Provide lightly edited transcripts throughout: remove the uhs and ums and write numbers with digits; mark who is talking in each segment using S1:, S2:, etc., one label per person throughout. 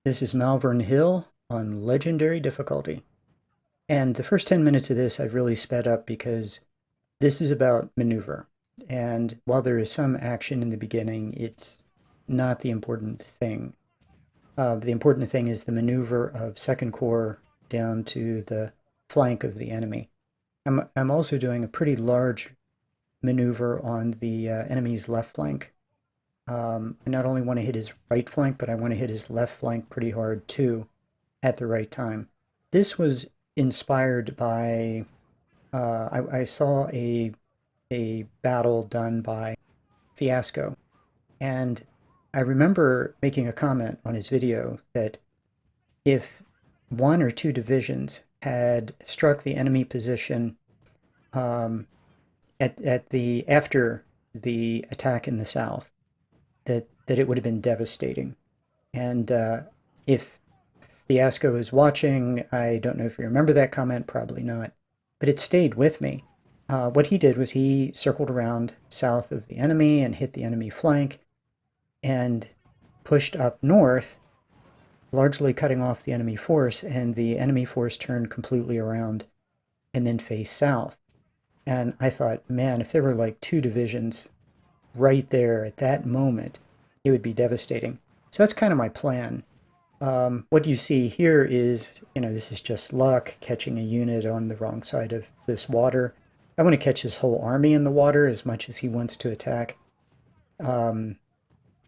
S1: This is Malvern Hill on Legendary difficulty. And the first 10 minutes of this I've really sped up because this is about maneuver. And while there is some action in the beginning, it's not the important thing. The important thing is the maneuver of Second Corps down to the flank of the enemy. I'm also doing a pretty large maneuver on the enemy's left flank. I not only want to hit his right flank, but I want to hit his left flank pretty hard too at the right time. This was inspired by I saw a battle done by Fiasco, and I remember making a comment on his video that if one or two divisions had struck the enemy position um, at the after the attack in the south, that it would have been devastating. And if Fiasco is watching, I don't know if you remember that comment, probably not, but it stayed with me. What he did was he circled around south of the enemy and hit the enemy flank and pushed up north, largely cutting off the enemy force, and the enemy force turned completely around and then faced south. And I thought, man, if there were like two divisions right there at that moment, it would be devastating. So that's kind of my plan. What you see here is, this is just luck, catching a unit on the wrong side of this water. I want to catch his whole army in the water as much as he wants to attack um,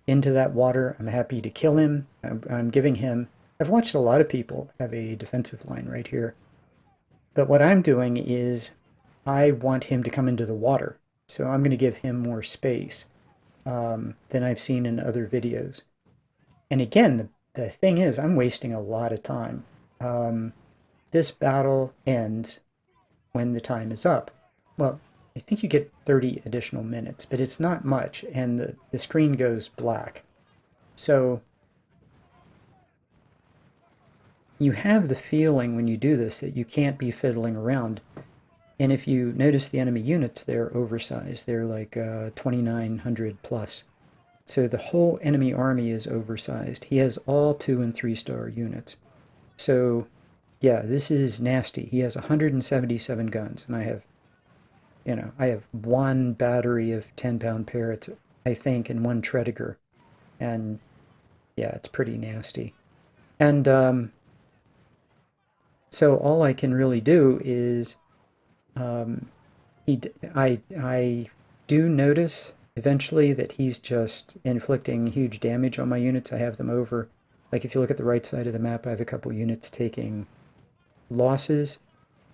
S1: into that water. I'm happy to kill him. I'm giving him, I've watched a lot of people have a defensive line right here. But what I'm doing is I want him to come into the water. So I'm going to give him more space than I've seen in other videos. And again, the thing is, I'm wasting a lot of time. Um, this battle ends when the time is up. Well, I think you get 30 additional minutes, but it's not much, and the screen goes black. So you have the feeling when you do this that you can't be fiddling around. And if you notice the enemy units, they're oversized. They're like 2,900 plus. So the whole enemy army is oversized. He has all 2 and 3-star units. So yeah, this is nasty. He has 177 guns, and I have one battery of 10-pound parrots, I think, and one Tredegar. And yeah, it's pretty nasty. And so all I can really do is um, I do notice eventually that he's just inflicting huge damage on my units. I have them over. Like if you look at the right side of the map, I have a couple units taking losses.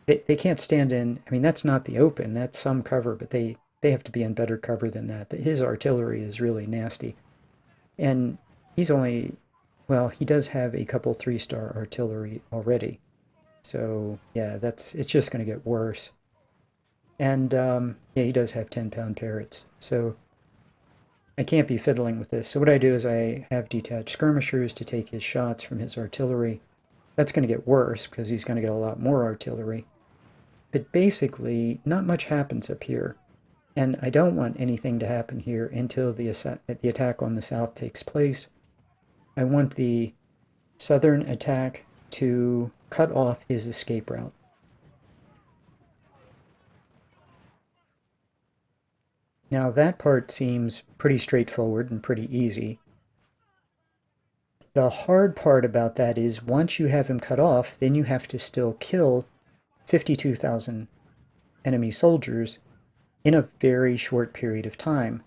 S1: They can't stand in. I mean, that's not the open. That's some cover, but they have to be in better cover than that. His artillery is really nasty, and he's only well, he does have a couple 3-star artillery already. So yeah, it's just going to get worse. And yeah, he does have 10-pound parrots. So I can't be fiddling with this. So what I do is I have detached skirmishers to take his shots from his artillery. That's going to get worse because he's going to get a lot more artillery. But basically, not much happens up here. And I don't want anything to happen here until the attack on the south takes place. I want the southern attack to cut off his escape route. Now that part seems pretty straightforward and pretty easy. The hard part about that is once you have him cut off, then you have to still kill 52,000 enemy soldiers in a very short period of time.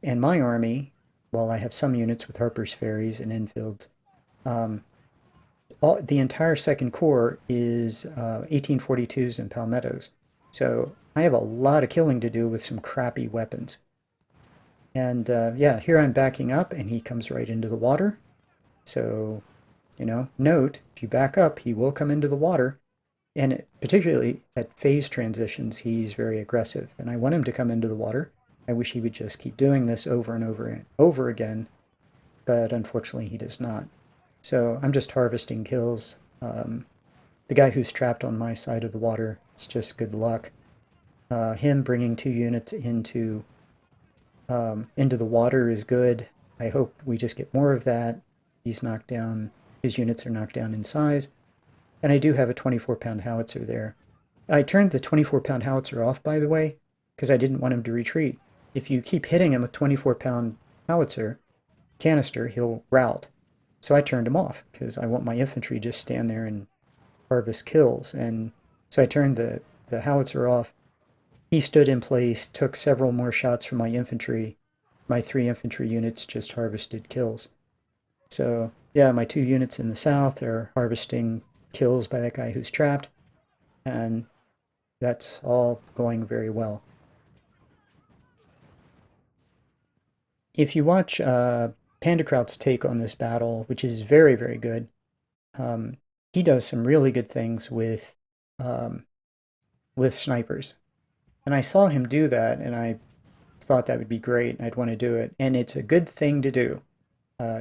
S1: And my army, while I have some units with Harper's Ferries and Enfields, um, the entire Second Corps is 1842s and Palmettos. So I have a lot of killing to do with some crappy weapons. And yeah, here I'm backing up and he comes right into the water. So, note, if you back up, he will come into the water. And particularly at phase transitions, he's very aggressive. And I want him to come into the water. I wish he would just keep doing this over and over and over again. But unfortunately, he does not. So I'm just harvesting kills. The guy who's trapped on my side of the water, it's just good luck. Him bringing 2 units into the water is good. I hope we just get more of that. He's knocked down his units are knocked down in size. And I do have a 24-pound howitzer there. I turned the 24-pound howitzer off, by the way, because I didn't want him to retreat. If you keep hitting him with 24-pound howitzer canister, he'll rout. So I turned him off because I want my infantry to just stand there and harvest kills. And so I turned the howitzer off. He stood in place, took several more shots from my infantry. My 3 infantry units just harvested kills. So yeah, my 2 units in the south are harvesting kills by that guy who's trapped, and that's all going very well. If you watch Pandakraut's take on this battle, which is very, very good, um, he does some really good things um, with snipers. And I saw him do that, and I thought that would be great, and I'd want to do it. And it's a good thing to do.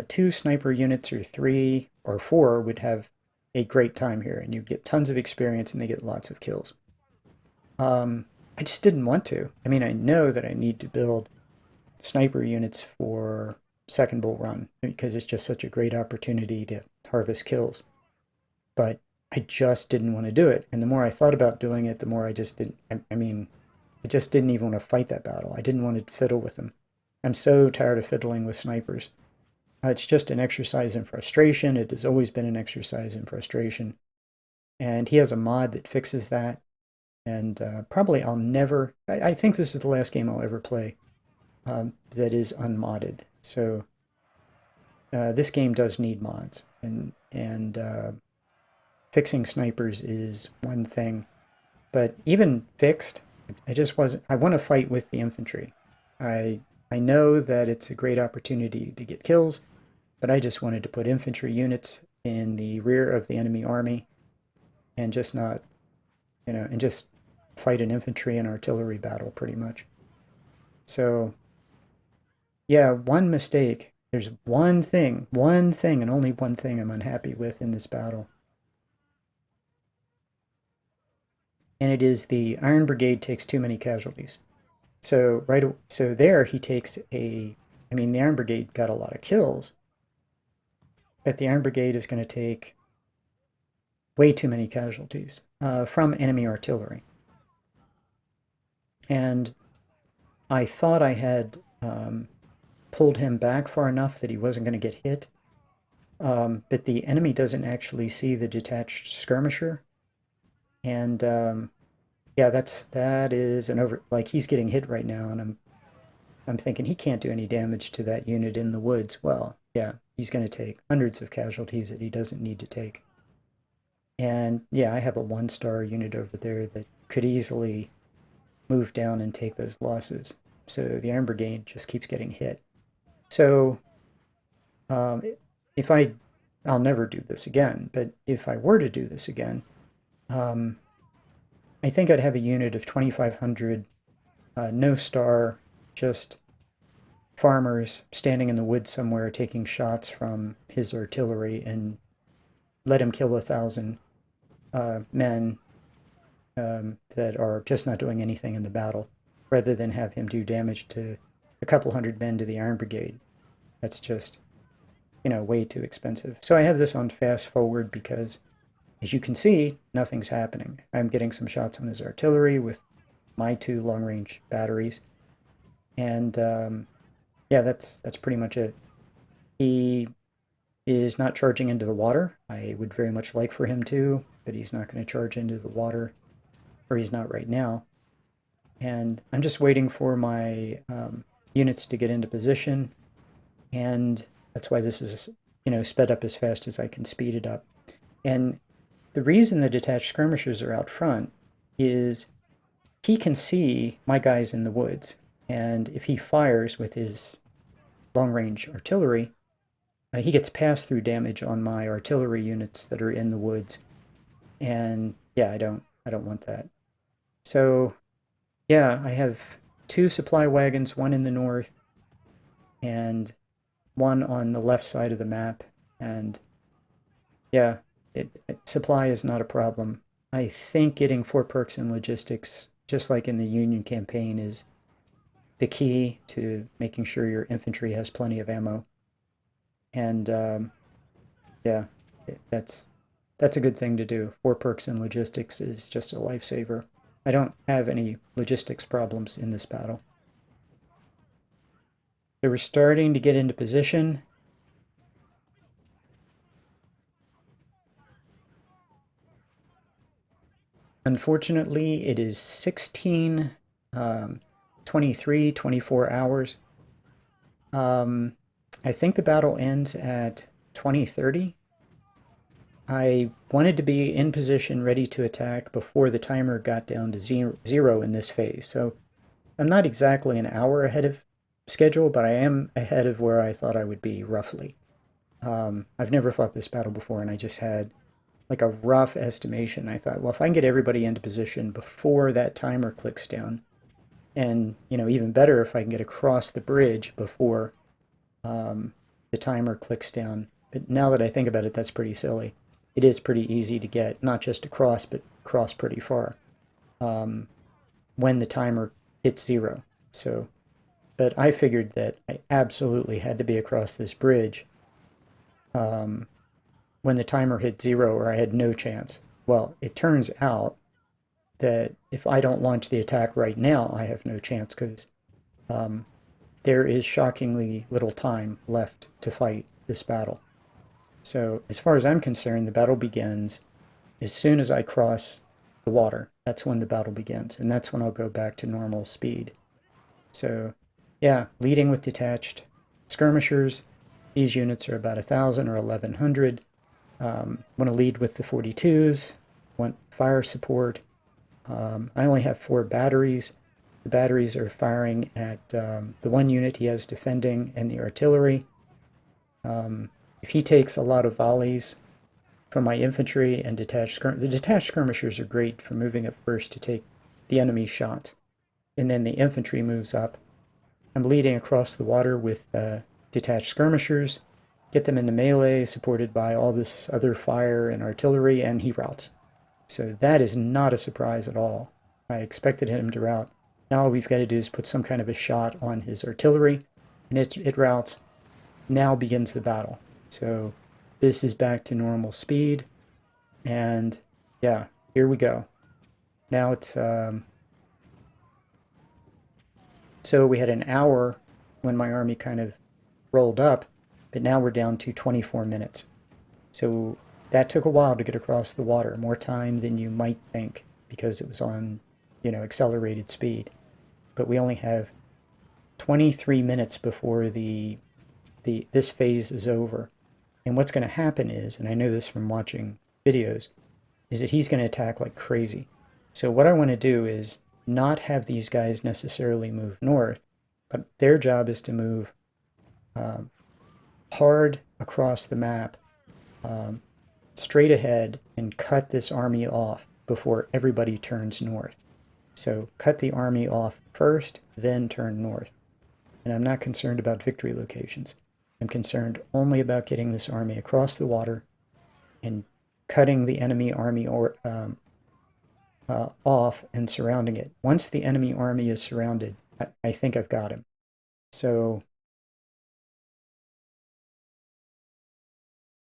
S1: 2 sniper units or 3 or 4 would have a great time here, and you'd get tons of experience, and they get lots of kills. I just didn't want to. I mean, I know that I need to build sniper units for Second Bull Run because it's just such a great opportunity to harvest kills. But I just didn't want to do it. And the more I thought about doing it, the more I just didn't. I mean, I just didn't even want to fight that battle. I didn't want to fiddle with them. I'm so tired of fiddling with snipers. It's just an exercise in frustration. It has always been an exercise in frustration. And he has a mod that fixes that. And probably I'll never, I think this is the last game I'll ever play that is unmodded. So this game does need mods. And fixing snipers is one thing. But even fixed, I just wasn't, I want to fight with the infantry. I know that it's a great opportunity to get kills, but I just wanted to put infantry units in the rear of the enemy army and just not, and just fight an infantry and artillery battle pretty much. So, yeah, one mistake. There's one thing, and only one thing I'm unhappy with in this battle. And it is the Iron Brigade takes too many casualties. So so there he takes I mean, the Iron Brigade got a lot of kills, but the Iron Brigade is going to take way too many casualties from enemy artillery. And I thought I had pulled him back far enough that he wasn't going to get hit, but the enemy doesn't actually see the detached skirmisher, and yeah, that is an over, like he's getting hit right now, and I'm thinking he can't do any damage to that unit in the woods. Well, yeah, he's going to take hundreds of casualties that he doesn't need to take. And yeah, I have a 1-star unit over there that could easily move down and take those losses. So the Iron Brigade just keeps getting hit. So um, if I'll never do this again, but if I were to do this again, um, I think I'd have a unit of 2,500 no star, just farmers standing in the woods somewhere taking shots from his artillery and let him kill 1,000 men that are just not doing anything in the battle, rather than have him do damage to a couple hundred men to the Iron Brigade. That's just, way too expensive. So I have this on fast forward because, as you can see, nothing's happening. I'm getting some shots on his artillery with my 2 long-range batteries, and yeah, that's pretty much it. He is not charging into the water. I would very much like for him to, but he's not going to charge into the water, or he's not right now. And I'm just waiting for my units to get into position, and that's why this is, sped up as fast as I can speed it up. And the reason the detached skirmishers are out front is he can see my guys in the woods, and if he fires with his long-range artillery, he gets pass-through damage on my artillery units that are in the woods, and yeah, I don't want that. So yeah, I have 2 supply wagons, one in the north and one on the left side of the map, and yeah, supply is not a problem. I think getting 4 perks in logistics, just like in the Union campaign, is the key to making sure your infantry has plenty of ammo. And yeah, That's a good thing to do. 4 perks in logistics is just a lifesaver. I don't have any logistics problems in this battle. So we're starting to get into position. Unfortunately, it is 16, 23, 24 hours. I think the battle ends at 2030. I wanted to be in position ready to attack before the timer got down to zero in this phase. So I'm not exactly an hour ahead of schedule, but I am ahead of where I thought I would be roughly. I've never fought this battle before, and I just had like a rough estimation. I thought, well, if I can get everybody into position before that timer clicks down, and even better if I can get across the bridge before the timer clicks down. But now that I think about it, that's pretty silly. It is pretty easy to get not just across, but across pretty far when the timer hits zero. So, but I figured that I absolutely had to be across this bridge when the timer hit zero, or I had no chance. Well, it turns out that if I don't launch the attack right now, I have no chance because there is shockingly little time left to fight this battle. So as far as I'm concerned, the battle begins as soon as I cross the water. That's when the battle begins, and that's when I'll go back to normal speed. So yeah, leading with detached skirmishers. These units are about 1,000 or 1,100. Want to lead with the 42s, want fire support. I only have 4 batteries. The batteries are firing at the one unit he has defending and the artillery. If he takes a lot of volleys from my infantry and the detached skirmishers are great for moving up first to take the enemy's shots. And then the infantry moves up. I'm leading across the water with detached skirmishers, get them into melee, supported by all this other fire and artillery, and he routs. So that is not a surprise at all. I expected him to rout. Now all we've got to do is put some kind of a shot on his artillery, and it routs. Now begins the battle. So this is back to normal speed, and yeah, here we go. Now it's so we had an hour when my army kind of rolled up, but now we're down to 24 minutes. So that took a while to get across the water, more time than you might think because it was on, accelerated speed. But we only have 23 minutes before this phase is over. And what's going to happen is, and I know this from watching videos, is that he's going to attack like crazy. So what I want to do is not have these guys necessarily move north, but their job is to move hard across the map, straight ahead, and cut this army off before everybody turns north. So cut the army off first, then turn north. And I'm not concerned about victory locations. I'm concerned only about getting this army across the water and cutting the enemy army off and surrounding it. Once the enemy army is surrounded, I think I've got him. So,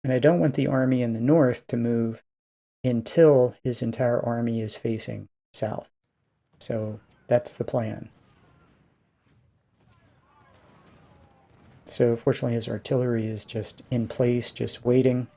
S1: and I don't want the army in the north to move until his entire army is facing south. So that's the plan. So fortunately his artillery is just in place, just waiting.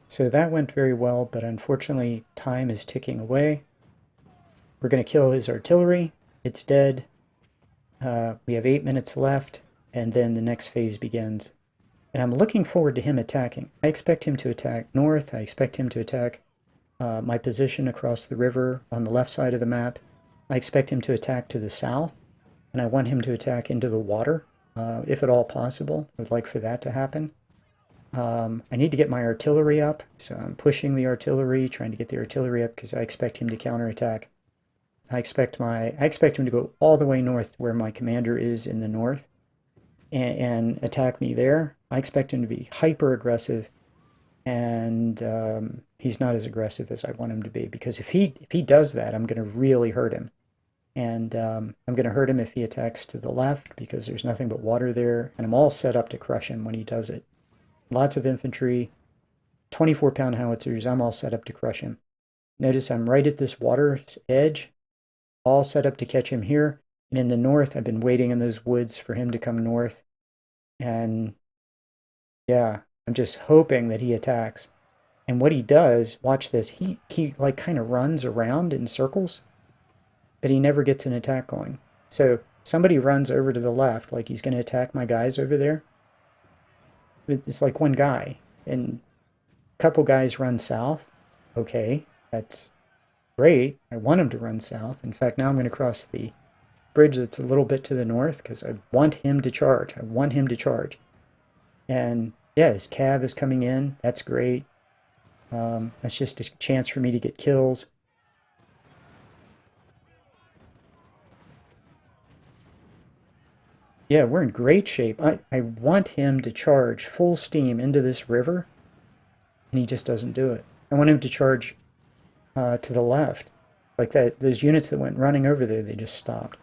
S1: So that went very well, but unfortunately time is ticking away. We're going to kill his artillery. It's dead. We have 8 minutes left, and then the next phase begins. And I'm looking forward to him attacking. I expect him to attack north. I expect him to attack my position across the river on the left side of the map. I expect him to attack to the south, and I want him to attack into the water, if at all possible. I would like for that to happen. I need to get my artillery up, so I'm pushing the artillery, trying to get the artillery up because I expect him to counterattack. I expect him to go all the way north to where my commander is in the north and attack me there. I expect him to be hyper aggressive, and he's not as aggressive as I want him to be because if he does that, I'm going to really hurt him. And I'm going to hurt him if he attacks to the left because there's nothing but water there, and I'm all set up to crush him when he does it. Lots of infantry, 24-pound howitzers, I'm all set up to crush him. Notice I'm right at this water's edge, all set up to catch him here. And in the north, I've been waiting in those woods for him to come north. And yeah, I'm just hoping that he attacks. And what he does, watch this, he like kind of runs around in circles, but he never gets an attack going. So somebody runs over to the left, like he's going to attack my guys over there. It's like one guy, and a couple guys run south. Okay, that's great. I want him to run south. In fact, now I'm going to cross the bridge that's a little bit to the north because I want him to charge. I want him to charge. And yeah, his cav is coming in. That's great. That's just a chance for me to get kills. Yeah, we're in great shape. I want him to charge full steam into this river, and he just doesn't do it. I want him to charge to the left. Like that, those units that went running over there, they just stopped.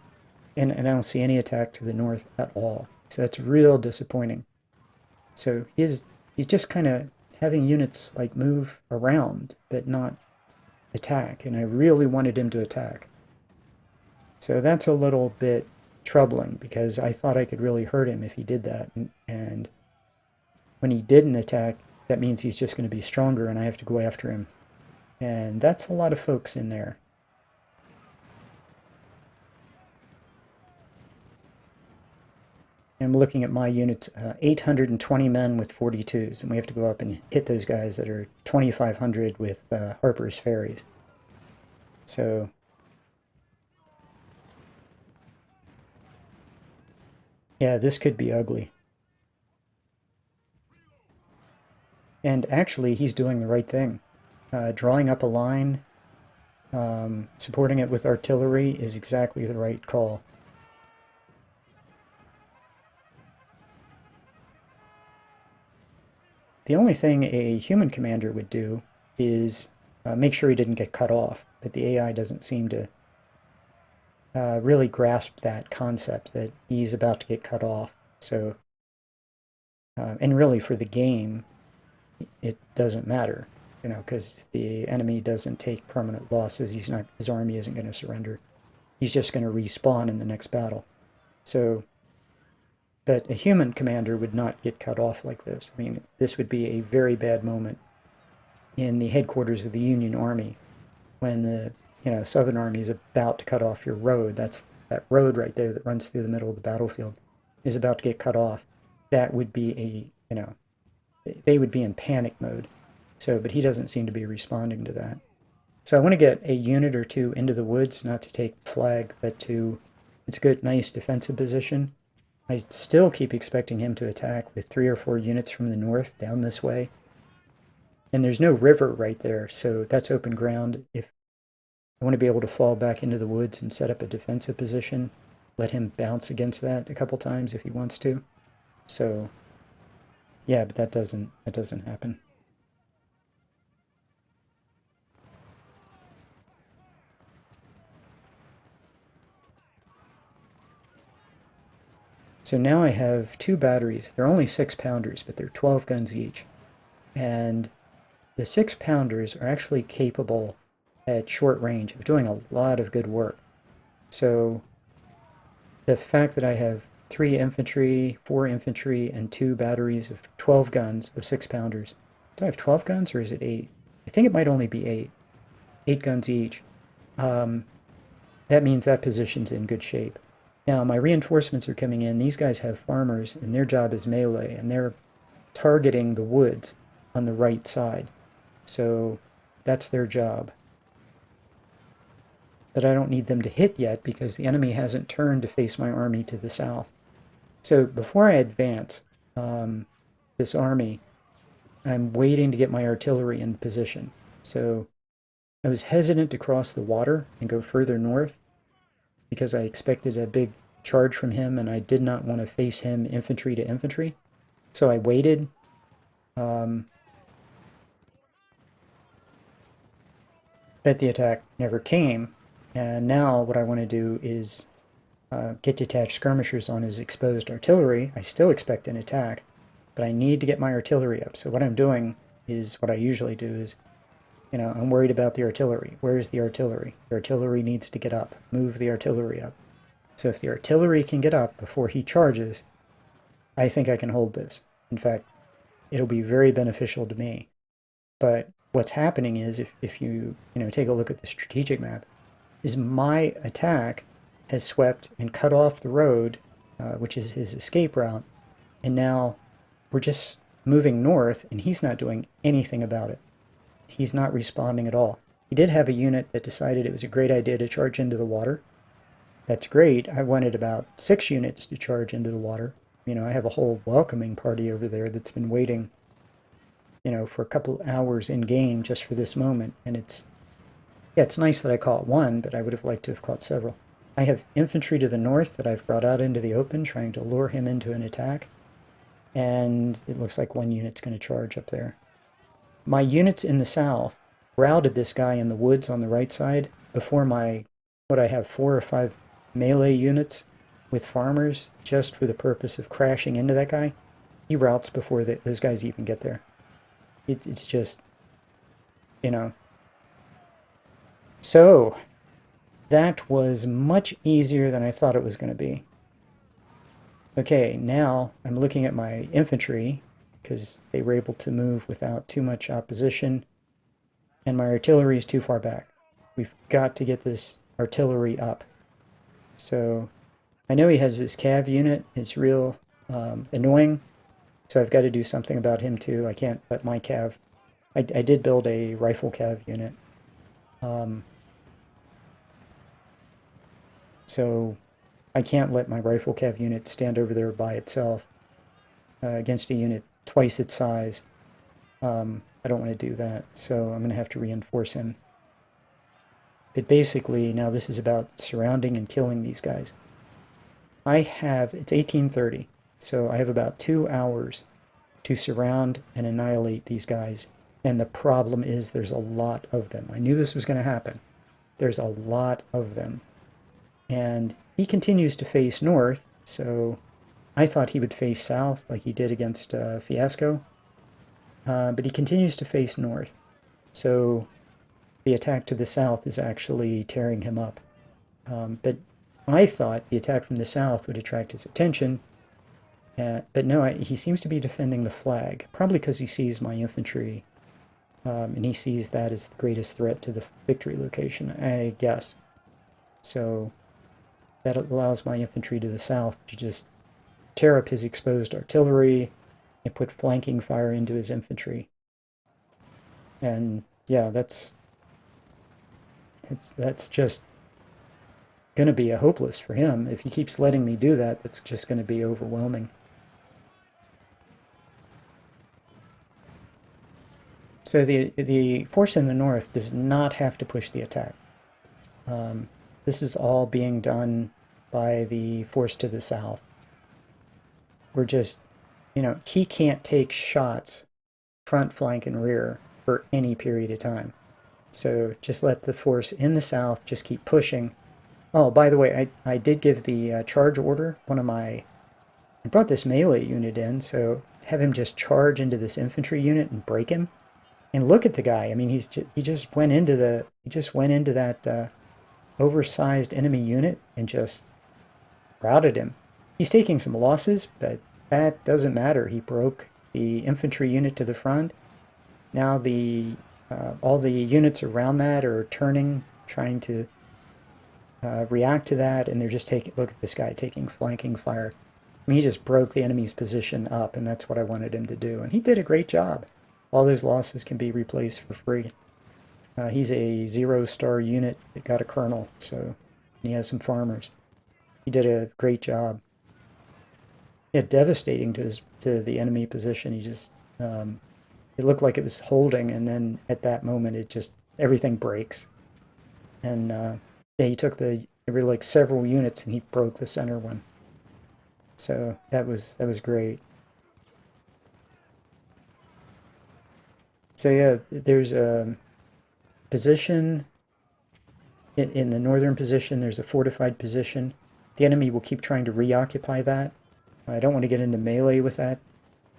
S1: And I don't see any attack to the north at all. So that's real disappointing. So he's just kind of having units like move around, but not attack. And I really wanted him to attack. So that's a little bit troubling because I thought I could really hurt him if he did that. And when he didn't attack, that means he's just going to be stronger and I have to go after him. And that's a lot of folks in there. I'm looking at my units, 820 men with 42s, and we have to go up and hit those guys that are 2,500 with Harper's Ferries. So, yeah, this could be ugly. And actually, he's doing the right thing. Drawing up a line, supporting it with artillery is exactly the right call. The only thing a human commander would do is make sure he didn't get cut off, but the AI doesn't seem to really grasp that concept that he's about to get cut off. So, and really for the game, it doesn't matter, you know, because the enemy doesn't take permanent losses. His army isn't going to surrender. He's just going to respawn in the next battle. So but a human commander would not get cut off like this. I mean, this would be a very bad moment in the headquarters of the Union Army when the Southern Army is about to cut off your road. That's that road right there that runs through the middle of the battlefield is about to get cut off. That would be they would be in panic mode. So, but he doesn't seem to be responding to that. So I want to get a unit or two into the woods, not to take the flag, but it's a good, nice defensive position. I still keep expecting him to attack with 3 or 4 units from the north down this way. And there's no river right there, so that's open ground. If I want to be able to fall back into the woods and set up a defensive position, let him bounce against that a couple times if he wants to. So, yeah, but that doesn't happen. So now I have 2 batteries. They're only 6-pounders, but they're 12 guns each. And the 6-pounders are actually capable at short range of doing a lot of good work. So the fact that I have 3 infantry, 4 infantry, and 2 batteries of 12 guns of 6-pounders. Do I have 12 guns or is it 8? I think it might only be 8. 8 guns each. That means that position's in good shape. Now, my reinforcements are coming in. These guys have farmers, and their job is melee, and they're targeting the woods on the right side. So that's their job. But I don't need them to hit yet because the enemy hasn't turned to face my army to the south. So before I advance this army, I'm waiting to get my artillery in position. So I was hesitant to cross the water and go further north because I expected a big charge from him and I did not want to face him infantry to infantry. So I waited. Um, but the attack never came. And now what I want to do is get detached skirmishers on his exposed artillery. I still expect an attack, but I need to get my artillery up. So what I'm doing is what I usually do is, I'm worried about the artillery. Where's the artillery? The artillery needs to get up. Move the artillery up. So if the artillery can get up before he charges, I think I can hold this. In fact, it'll be very beneficial to me. But what's happening is if you, take a look at the strategic map, is my attack has swept and cut off the road, which is his escape route, and now we're just moving north, and he's not doing anything about it. He's not responding at all. He did have a unit that decided it was a great idea to charge into the water. That's great. I wanted about 6 units to charge into the water. I have a whole welcoming party over there that's been waiting, for a couple hours in game just for this moment, and it's nice that I caught one, but I would have liked to have caught several. I have infantry to the north that I've brought out into the open, trying to lure him into an attack. And it looks like one unit's going to charge up there. My units in the south routed this guy in the woods on the right side before what I have 4 or 5 melee units with farmers just for the purpose of crashing into that guy. He routes before those guys even get there. It's just, you know. So that was much easier than I thought it was going to be. Okay, now I'm looking at my infantry because they were able to move without too much opposition, and my artillery is too far back. We've got to get this artillery up. So I know he has this cav unit. It's real annoying, so I've got to do something about him too. I can't let my cav... I did build a rifle cav unit. So I can't let my rifle cav unit stand over there by itself against a unit twice its size. I don't want to do that, so I'm going to have to reinforce him. But basically, now this is about surrounding and killing these guys. It's 1830, so I have about 2 hours to surround and annihilate these guys. And the problem is there's a lot of them. I knew this was going to happen. There's a lot of them. And he continues to face north, so I thought he would face south like he did against Fiasco. But he continues to face north. So the attack to the south is actually tearing him up. But I thought the attack from the south would attract his attention. But no, he seems to be defending the flag, probably because he sees my infantry, and he sees that as the greatest threat to the victory location, I guess. So that allows my infantry to the south to just tear up his exposed artillery and put flanking fire into his infantry. And yeah, that's just going to be a hopeless for him. If he keeps letting me do that, that's just going to be overwhelming. So the force in the north does not have to push the attack. This is all being done by the force to the south. We're just, he can't take shots front, flank, and rear for any period of time. So just let the force in the south just keep pushing. Oh, by the way, I did give the charge order. I brought this melee unit in, so have him just charge into this infantry unit and break him. And look at the guy. I mean, he just went into that oversized enemy unit and just routed him. He's taking some losses, but that doesn't matter. He broke the infantry unit to the front. Now all the units around that are turning, trying to react to that, and they're just look at this guy taking flanking fire. I mean, he just broke the enemy's position up, and that's what I wanted him to do. And he did a great job. All those losses can be replaced for free. He's a 0-star unit that got a colonel, so he has some farmers. He did a great job. Yeah, devastating to the enemy position. He just it looked like it was holding, and then at that moment, it just everything breaks. And yeah, he took there were like several units, and he broke the center one. So that was great. So yeah, there's a position in the northern position. There's a fortified position. The enemy will keep trying to reoccupy that. I don't want to get into melee with that,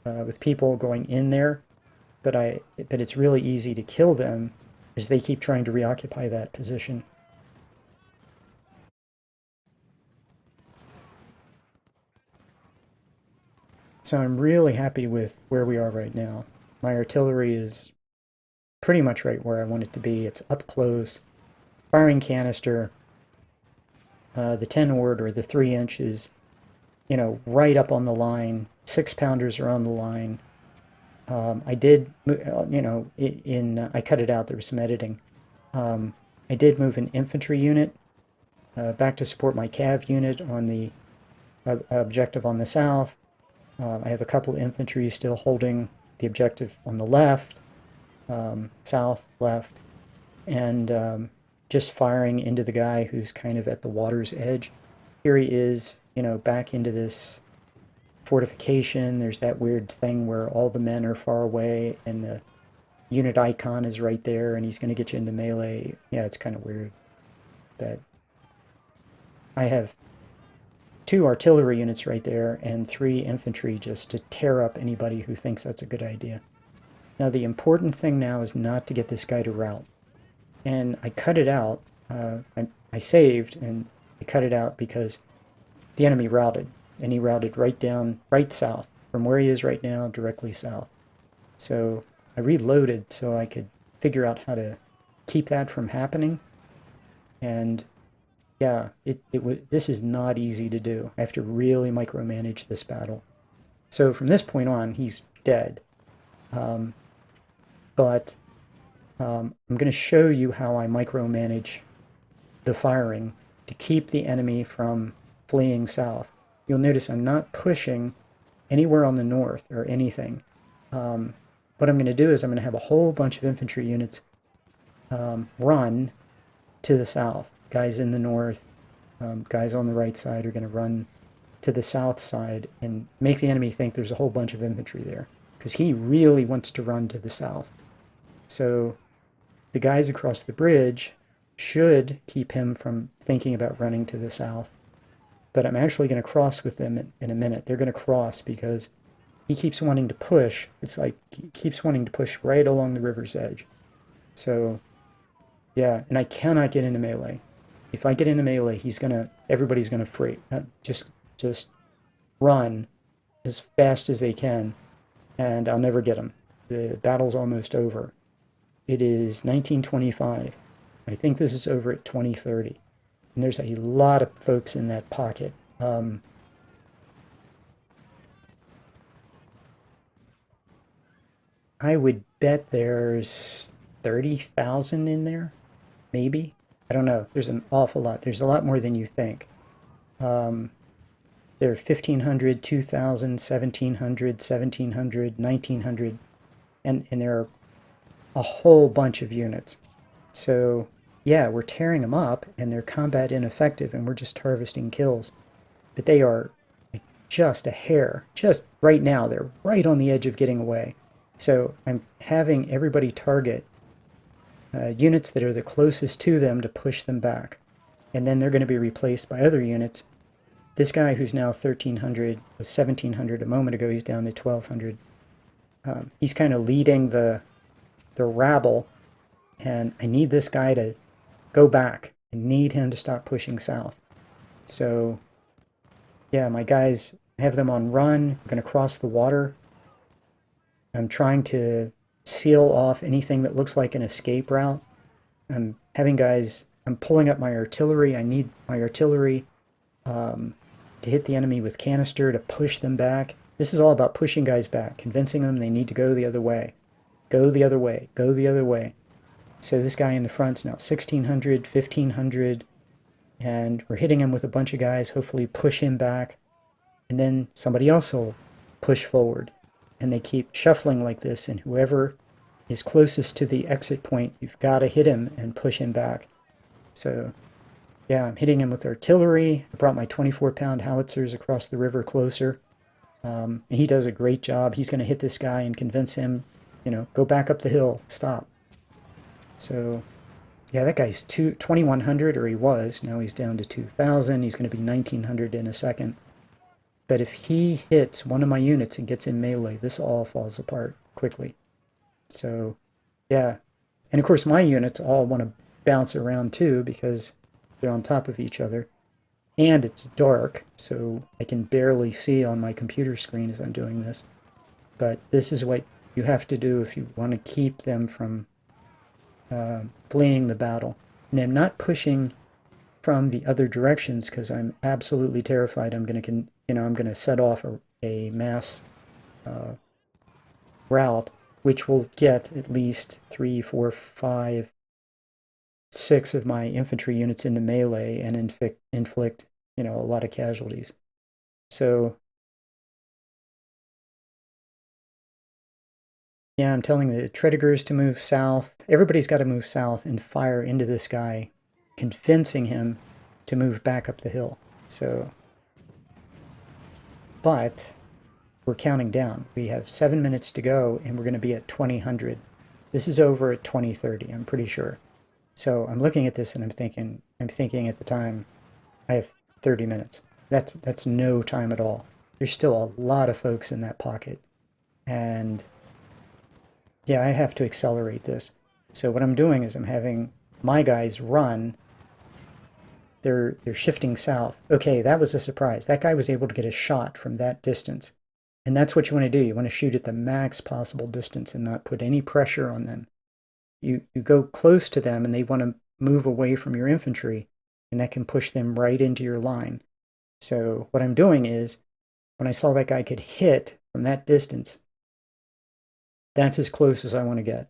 S1: with people going in there, but it's really easy to kill them as they keep trying to reoccupy that position. So I'm really happy with where we are right now. My artillery is pretty much right where I want it to be. It's up close, firing canister. The 10 ord or the 3 inches, right up on the line. 6 pounders are on the line. I did, I cut it out. There was some editing. I did move an infantry unit back to support my cav unit on the objective on the south. I have a couple of infantry still holding the objective on the left, south, left, and just firing into the guy who's kind of at the water's edge. Here he is, back into this fortification. There's that weird thing where all the men are far away and the unit icon is right there and he's going to get you into melee. Yeah, it's kind of weird. But I have 2 artillery units right there and 3 infantry just to tear up anybody who thinks that's a good idea. Now, the important thing now is not to get this guy to rout. And I cut it out. I saved and I cut it out because the enemy routed. And he routed right south, from where he is right now, directly south. So I reloaded so I could figure out how to keep that from happening. And yeah, this is not easy to do. I have to really micromanage this battle. So from this point on, he's dead. But I'm going to show you how I micromanage the firing to keep the enemy from fleeing south. You'll notice I'm not pushing anywhere on the north or anything. What I'm going to do is I'm going to have a whole bunch of infantry units run to the south. Guys in the north, guys on the right side are going to run to the south side and make the enemy think there's a whole bunch of infantry there, because he really wants to run to the south. So the guys across the bridge should keep him from thinking about running to the south. But I'm actually going to cross with them in a minute. They're going to cross because he keeps wanting to push. It's like he keeps wanting to push right along the river's edge. So, yeah, and I cannot get into melee. If I get into melee, everybody's gonna free. Just run as fast as they can, and I'll never get them. The battle's almost over. It is 1925. I think this is over at 2030. And there's a lot of folks in that pocket. I would bet there's 30,000 in there, maybe. I don't know. There's an awful lot. There's a lot more than you think. There are 1,500, 2,000, 1,700, 1,700, 1,900, and there are a whole bunch of units. So yeah, we're tearing them up, and they're combat ineffective, and we're just harvesting kills. But they are like just a hair. Just right now, they're right on the edge of getting away. So I'm having everybody target units that are the closest to them to push them back. And then they're going to be replaced by other units. This guy who's now 1,300 was 1,700 a moment ago. He's down to 1,200. He's kind of leading the rabble, and I need this guy to go back. I need him to stop pushing south. So, yeah, my guys have them on run. I'm going to cross the water. I'm trying to seal off anything that looks like an escape route. I'm pulling up my artillery. I need my artillery to hit the enemy with canister to push them back. This is all about pushing guys back, convincing them they need to go the other way. Go the other way. Go the other way. So this guy in the front's now 1,600, 1,500, and we're hitting him with a bunch of guys, hopefully push him back, and then somebody else will push forward. and they keep shuffling like this, and whoever is closest to the exit point, you've got to hit him and push him back. So yeah, I'm hitting him with artillery. I brought my 24-pound howitzers across the river closer. And he does a great job. He's going to hit this guy and convince him, go back up the hill, stop. So yeah, that guy's 2,100, or he was. Now he's down to 2,000. He's going to be 1,900 in a second. But if he hits one of my units and gets in melee, this all falls apart quickly. So yeah. And of course, my units all want to bounce around too because they're on top of each other. And it's dark, so I can barely see on my computer screen as I'm doing this. But this is what you have to do if you want to keep them from fleeing the battle. And I'm not pushing from the other directions because I'm absolutely terrified I'm going to set off a mass rout, which will get at least 3, 4, 5, 6 of my infantry units into melee and inflict a lot of casualties. So yeah, I'm telling the Tredigers to move south. Everybody's got to move south and fire into this guy, convincing him to move back up the hill. So, but we're counting down. We have 7 minutes to go, and we're going to be at 2000. This is over at 2030, I'm pretty sure. So I'm looking at this and I'm thinking at the time, I have 30 minutes. That's no time at all. There's still a lot of folks in that pocket. And yeah, I have to accelerate this. So what I'm doing is I'm having my guys run. They're shifting south. Okay, that was a surprise. That guy was able to get a shot from that distance. And that's what you want to do. You want to shoot at the max possible distance and not put any pressure on them. You go close to them and they want to move away from your infantry, and that can push them right into your line. So what I'm doing is, when I saw that guy could hit from that distance, that's as close as I want to get.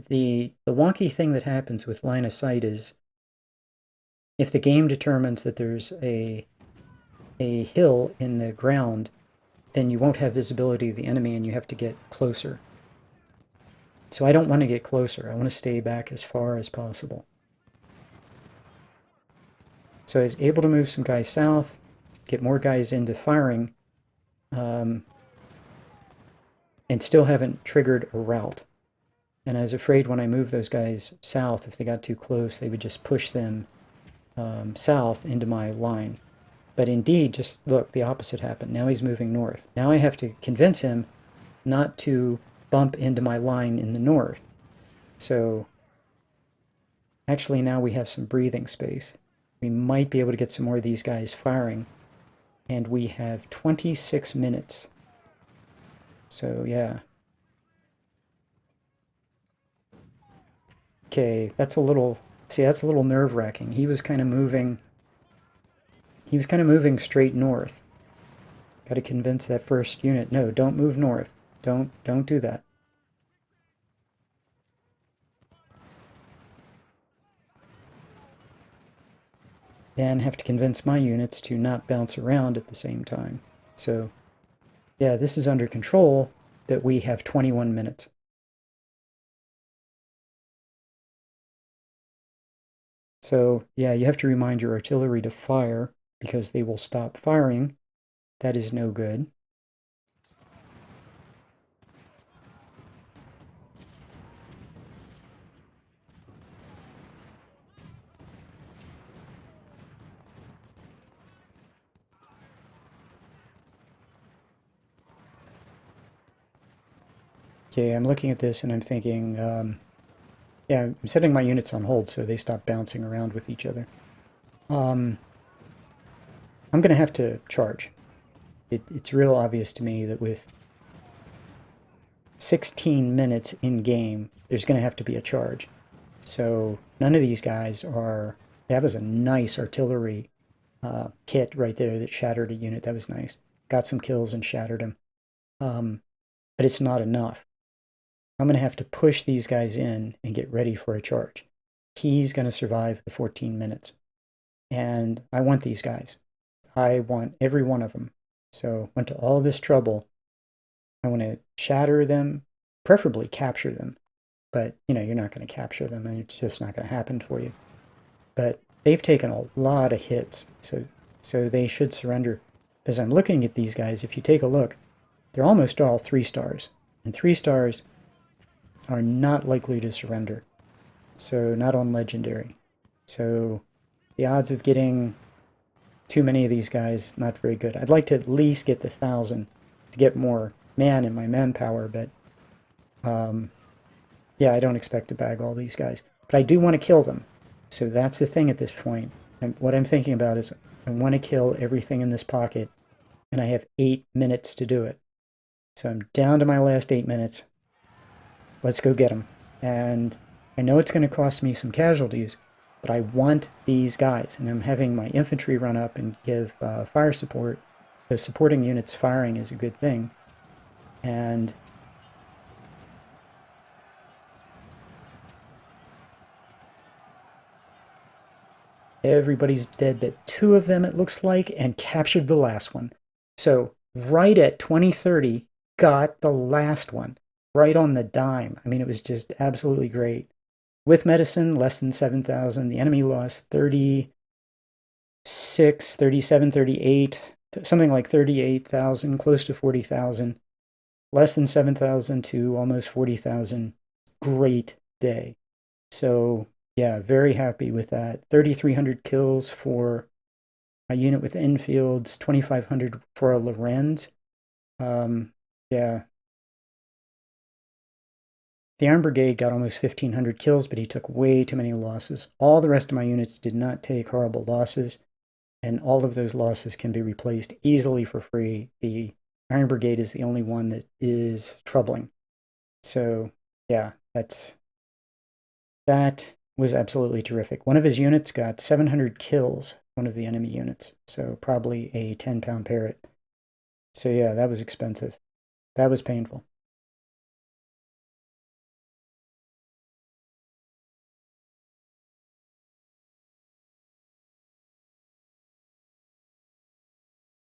S1: The wonky thing that happens with line of sight is, if the game determines that there's a hill in the ground, then you won't have visibility of the enemy and you have to get closer. So I don't want to get closer. I want to stay back as far as possible. So I was able to move some guys south, get more guys into firing, and still haven't triggered a rout. And I was afraid when I moved those guys south, if they got too close, they would just push them south into my line. But indeed, just look, the opposite happened. Now he's moving north. Now I have to convince him not to bump into my line in the north. So actually now we have some breathing space. We might be able to get some more of these guys firing. And we have 26 minutes. So yeah. Okay, that's a little nerve-wracking. He was kind of moving straight north. Got to convince that first unit, no, don't move north. Don't do that. And have to convince my units to not bounce around at the same time. So yeah, this is under control, but we have 21 minutes. So yeah, you have to remind your artillery to fire because they will stop firing. That is no good. Okay, I'm looking at this and I'm thinking, yeah, I'm setting my units on hold so they stop bouncing around with each other. I'm going to have to charge. It's real obvious to me that with 16 minutes in game, there's going to have to be a charge. So none of these guys are... That was a nice artillery hit right there that shattered a unit. That was nice. Got some kills and shattered him. But it's not enough. I'm going to have to push these guys in and get ready for a charge. He's going to survive the 14 minutes. And I want these guys. I want every one of them. So went to all this trouble. I want to shatter them, preferably capture them. But, you're not going to capture them, and it's just not going to happen for you. But they've taken a lot of hits, so they should surrender. As I'm looking at these guys, if you take a look, they're almost all 3 stars. And 3 stars are not likely to surrender. So not on legendary. So the odds of getting too many of these guys, not very good. I'd like to at least get the 1,000 to get more man in my manpower, but yeah, I don't expect to bag all these guys. But I do want to kill them. So that's the thing at this point. And what I'm thinking about is I want to kill everything in this pocket, and I have 8 minutes to do it. So I'm down to my last 8 minutes. Let's go get them. And I know it's going to cost me some casualties, but I want these guys. And I'm having my infantry run up and give fire support, because supporting units firing is a good thing. And everybody's dead but 2 of them, it looks like, and captured the last one. So right at 2030, got the last one, right on the dime. I mean, it was just absolutely great. With medicine, less than 7,000. The enemy lost 36, 37, 38, something like 38,000, close to 40,000. Less than 7,000 to almost 40,000. Great day. So yeah, very happy with that. 3,300 kills for a unit with infields, 2,500 for a Lorenz. Yeah. The Iron Brigade got almost 1,500 kills, but he took way too many losses. All the rest of my units did not take horrible losses, and all of those losses can be replaced easily for free. The Iron Brigade is the only one that is troubling. So yeah, that was absolutely terrific. One of his units got 700 kills, one of the enemy units, so probably a 10-pound parrot. So yeah, that was expensive. That was painful.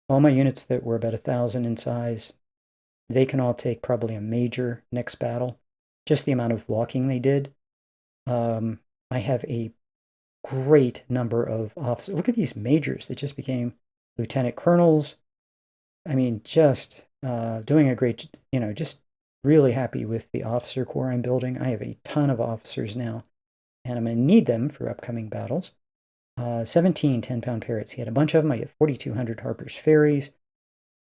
S1: All my units that were about 1,000 in size, they can all take probably a major next battle. Just the amount of walking they did. I have a great number of officers. Look at these majors that just became lieutenant colonels. I mean, just doing a great, just really happy with the officer corps I'm building. I have a ton of officers now, and I'm going to need them for upcoming battles. 17 10-pound parrots. He had a bunch of them. I get 4,200 Harper's Ferries.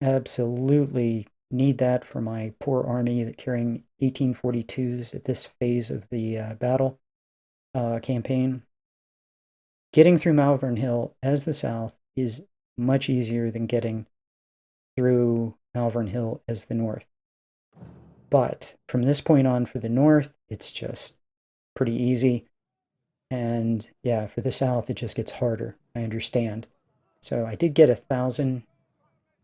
S1: Absolutely need that for my poor army that carrying 1842s at this phase of the battle campaign. Getting through Malvern Hill as the South is much easier than getting through Malvern Hill as the North. But from this point on for the North, it's just pretty easy. And yeah, for the South, it just gets harder. I understand. So I did get 1,000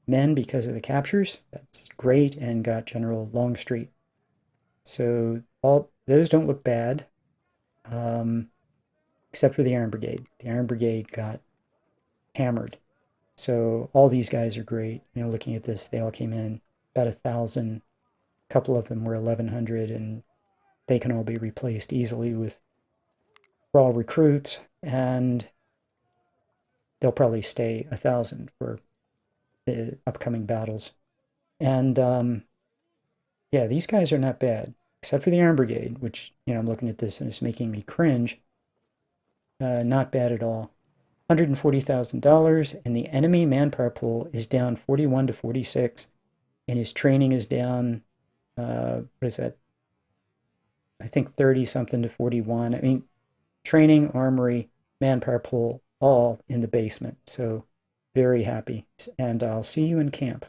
S1: men because of the captures. That's great, and got General Longstreet. So all those don't look bad, except for the Iron Brigade. The Iron Brigade got hammered. So all these guys are great. Looking at this, they all came in about 1,000. A couple of them were 1,100, and they can all be replaced easily with raw recruits, and they'll probably stay 1,000 for the upcoming battles. And yeah, these guys are not bad, except for the Iron Brigade, which, I'm looking at this and it's making me cringe. Not bad at all. $140,000, and the enemy manpower pool is down 41 to 46, and his training is down, what is that? I think 30 something to 41. I mean, training, armory, manpower pool, all in the basement. So very happy. And I'll see you in camp.